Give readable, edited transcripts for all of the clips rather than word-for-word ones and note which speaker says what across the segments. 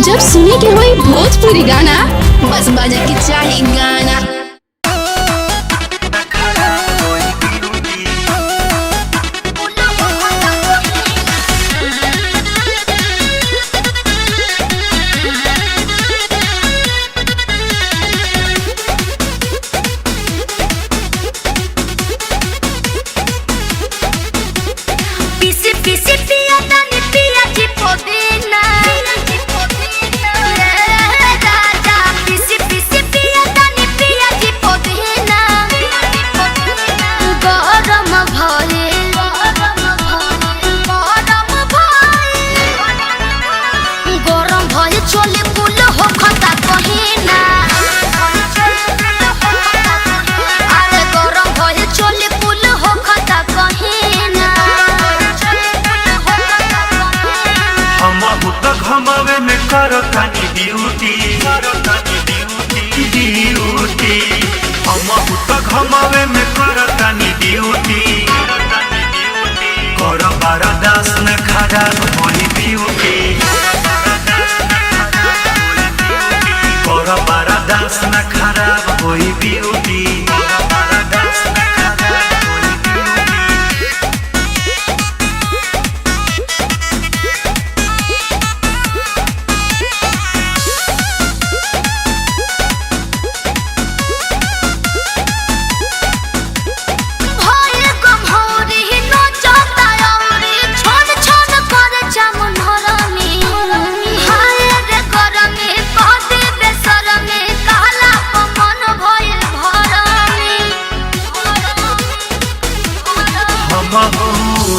Speaker 1: जब सुने के होई भोजपुरी गाना बस बजे के चाही गाना।
Speaker 2: घमावे में करो तानी ड्यूटी हम तो घमावे में करो तानी ड्यूटी करो बरदास न खराब होई ब्यूटी करो बरदास न खराब होई ब्यूटी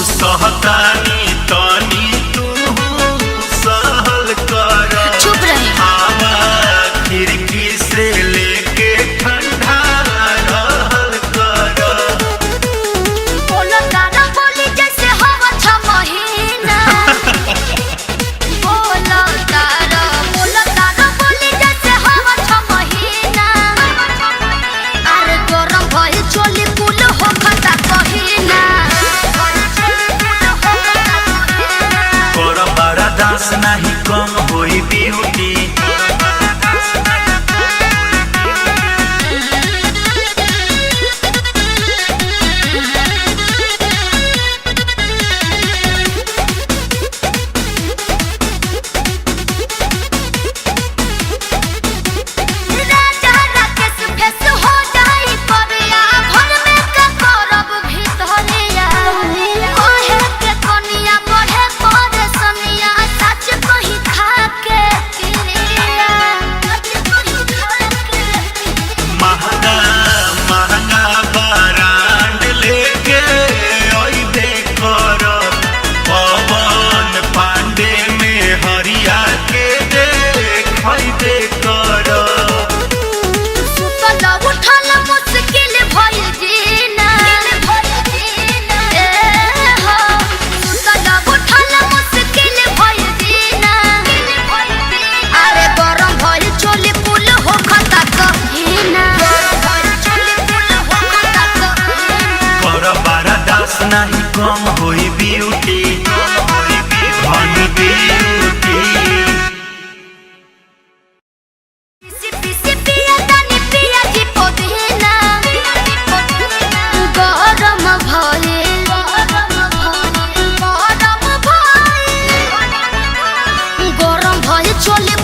Speaker 2: सहतानी तानी तू सहल कर
Speaker 1: चुप रहे
Speaker 2: हवा खिड़की से लेके ठंडा रहल कर
Speaker 3: बोलो तारा बोली जैसे हवा छ महीना बोलो तारा बोली जैसे हवा छ महीना अरे गरम भई चोली कुल हो खता कहिना
Speaker 2: बरदास नहीं कम होई ब्यूटी नहीं कम होई ब्यूटी हनी ब्यूटी
Speaker 3: गरम भई चोली